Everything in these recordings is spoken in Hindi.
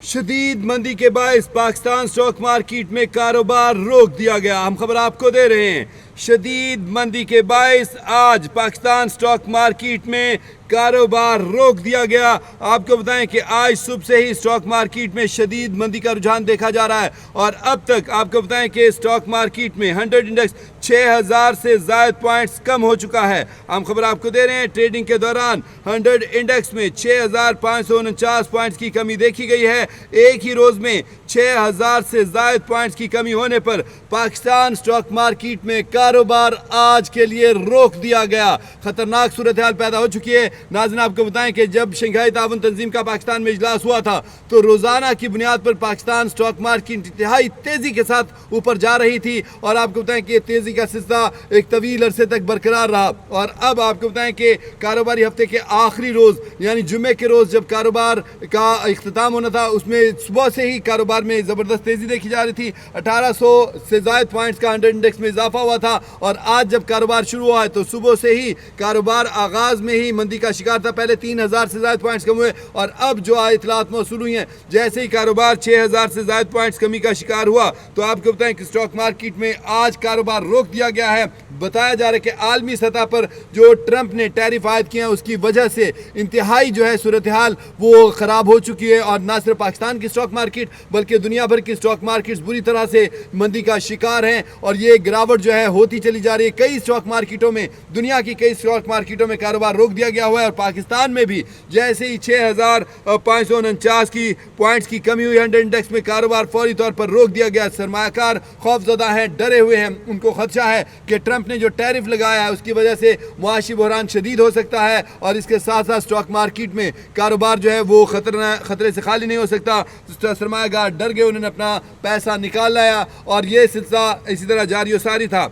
शदीद मंदी के बायस पाकिस्तान स्टॉक मार्केट में कारोबार रोक दिया गया। हम खबर आपको दे रहे हैं। शदीद मंदी के बायस आज पाकिस्तान स्टॉक मार्केट में कारोबार रोक दिया गया। आपको बताएं कि आज सुबह से ही स्टॉक मार्केट में शदीद मंदी का रुझान देखा जा रहा है और अब तक आपको बताएं कि स्टॉक मार्केट में 100 इंडेक्स 6000 से ज़ायद पॉइंट्स कम हो चुका है। हम खबर आपको दे रहे हैं ट्रेडिंग के दौरान 100 इंडेक्स में 6549 पॉइंट्स की कमी देखी गई है। एक ही रोज़ में 6000 से ज़ायद पॉइंट्स की कमी होने पर पाकिस्तान स्टॉक मार्केट में कारोबार आज के लिए रोक दिया गया। खतरनाक सूरत हाल पैदा हो चुकी है। नाज़रीन आपको बताएं कि जब शंघाई ताउन तंजीम का पाकिस्तान में इजलास हुआ था तो रोज़ाना की बुनियाद पर पाकिस्तान स्टॉक मार्केट इंतहाई तेज़ी के साथ ऊपर जा रही थी और आपको बताएं कि तेज़ी का सिलसिला एक तवील अरसे तक बरकरार रहा और अब आपको बताएं कि कारोबारी हफ्ते के आखिरी रोज़ यानी जुमे के रोज़ जब कारोबार का इख्तिताम होना था उसमें सुबह से ही कारोबार में ज़बरदस्त तेज़ी देखी जा रही थी। 1800 से ज़ायद पॉइंट्स का 100 इंडेक्स में इजाफा हुआ था और आज जब कारोबार शुरू हुआ है तो सुबह से ही कारोबार आगाज़ में ही मंदी का शिकार था। पहले 3000 से ज़ायद पॉइंट्स कम हुए और अब जो इतलात मौसूल हुई हैं जैसे ही कारोबार 6000 से ज़ायद पॉइंट्स कमी का शिकार हुआ तो आपको बताएं कि स्टॉक मार्केट में आज कारोबार रोक दिया गया है। बताया जा रहा है कि आलमी सतह पर जो ट्रंप ने टैरिफ आयद किए हैं उसकी वजह से इंतहाई जो है सूरत हाल वो ख़राब हो चुकी है और न सिर्फ पाकिस्तान की स्टॉक मार्केट बल्कि दुनिया भर की स्टॉक मार्केट्स बुरी तरह से मंदी का शिकार हैं और ये गिरावट जो है होती चली जा रही है। कई स्टॉक मार्केटों में दुनिया की कई स्टॉक मार्केटों में कारोबार रोक दिया गया हुआ है और पाकिस्तान में भी जैसे ही 6549 की पॉइंट्स की कमी हुई 100 इंडेक्स में कारोबार फौरी तौर पर रोक दिया गया। सरमायाकार खौफजदा है, डरे हुए हैं, उनको खदशा है कि ट्रंप ने जो टैरिफ लगाया है उसकी वजह से मुआशी बहरान शदीद हो सकता है और इसके साथ साथ स्टॉक मार्केट में कारोबार जो है वो खतरे से खाली नहीं हो सकता। सरमायाकार डर गए, उन्होंने अपना पैसा निकाल लाया और ये सिलसिला इसी तरह जारी व सारी था।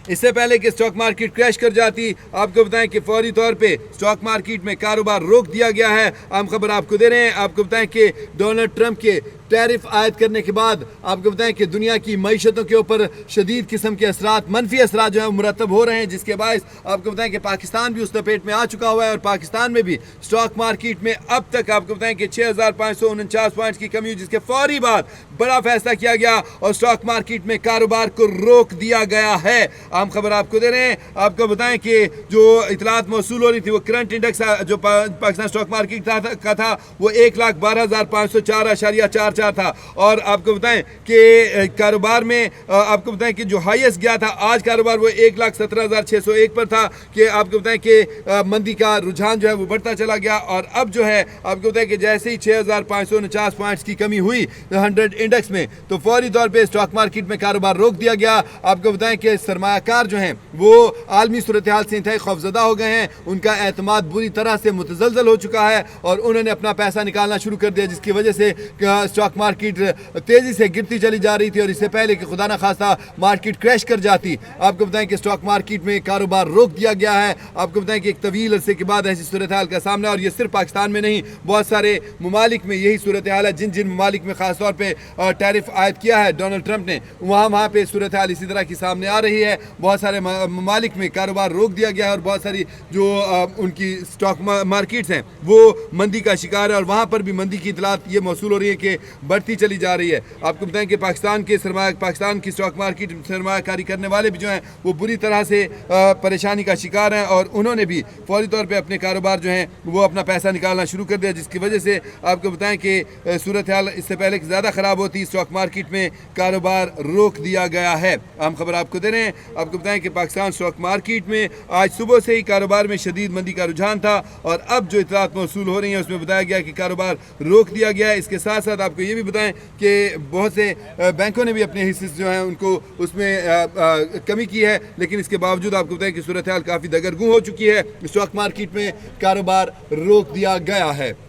इससे पहले कि स्टॉक मार्केट क्रैश कर जाती आपको बताएं कि फौरी तौर पे स्टॉक मार्केट में कारोबार रोक दिया गया है। हम खबर आपको दे रहे हैं। आपको बताएं कि डोनाल्ड ट्रंप के टैरिफ आयद करने के बाद आपको बताएं कि दुनिया की मईशतों के ऊपर शदीद किस्म के असरात मनफी असरात जो है मुरतब हो रहे हैं जिसके बायस आपको बताएं कि पाकिस्तान भी उस लपेट में आ चुका हुआ है और पाकिस्तान में भी स्टॉक मार्केट में अब तक आपको बताएं कि 6549 पॉइंट्स की कमी हुई जिसके फौरी बाद बड़ा फैसला किया गया और स्टॉक मार्केट में कारोबार को रोक दिया गया है। हम खबर आपको दे रहे हैं। आपको बताएं कि जो इतलात मौसूल हो रही थी वो करंट इंडेक्स जो पाकिस्तान स्टॉक मार्केट का था वो 1,12,504.44 था और आपको बताएं कि कारोबार में आपको बताएं कि जो हाईएस्ट गया था आज कारोबार वो 1,17,601 पर था कि आपको बताएं कि मंदी का रुझान जो है वो बढ़ता चला गया और अब जो है आपको बताएं कि जैसे ही 6549 पॉइंट्स की कमी हुई 100 इंडेक्स में तो फौरी तौर पे स्टॉक मार्केट में कारोबार रोक दिया गया। आपको बताएं कि सरमायाकार जो हैं वो आलमी सूरत हाल से इंतहाई खौफजदा हो गए हैं, उनका एतमाद बुरी तरह से मुतज़लज़ल हो चुका है और उन्होंने अपना पैसा निकालना शुरू कर दिया जिसकी वजह से स्टॉक मार्केट तेज़ी से गिरती चली जा रही थी और इससे पहले कि खुदा न खास्ता मार्केट क्रैश कर जाती आपको बताएं कि स्टॉक मार्केट में कारोबार रोक दिया गया है। आपको बताएं कि एक तवील अरसे के बाद ऐसी सूरत हाल का सामना और ये सिर्फ पाकिस्तान में नहीं बहुत सारे ममालिक में यही सूरत हाल है। जिन जिन ममालिक में ख़ास तौर पर टैरिफ आयद किया है डोनाल्ड ट्रंप ने वहाँ पे सूरत हाल इसी तरह की सामने आ रही है। बहुत सारे ममालिक में कारोबार रोक दिया गया है और बहुत सारी जो उनकी स्टॉक मार्केट्स हैं वो मंदी का शिकार है और वहाँ पर भी मंदी की इतलात ये मौसूल हो रही है कि बढ़ती चली जा रही है। आपको बताएं कि पाकिस्तान की स्टॉक मार्केट सरमायाकारी करने वाले भी जो हैं वो बुरी तरह से परेशानी का शिकार हैं और उन्होंने भी फौरी तौर पे अपने कारोबार जो हैं वो अपना पैसा निकालना शुरू कर दिया जिसकी वजह से आपको बताएं कि सूरत हाल इससे पहले ज़्यादा ख़राब होती स्टॉक मार्केट में कारोबार रोक दिया गया है। हम खबर आपको दे रहे हैं। आपको बताएं कि पाकिस्तान स्टॉक मार्केट में आज सुबह से ही कारोबार में शदीद मंदी का रुझान था और अब जो इतलात मौसूल हो रही हैं उसमें बताया गया कि कारोबार रोक दिया गया है। इसके साथ साथ आपको ये भी बताएं कि बहुत से बैंकों ने भी अपने हिस्से जो हैं उनको उसमें कमी की है लेकिन इसके बावजूद आपको बताएं कि सूरत हाल काफ़ी दगरगू हो चुकी है। स्टॉक मार्केट में कारोबार रोक दिया गया है।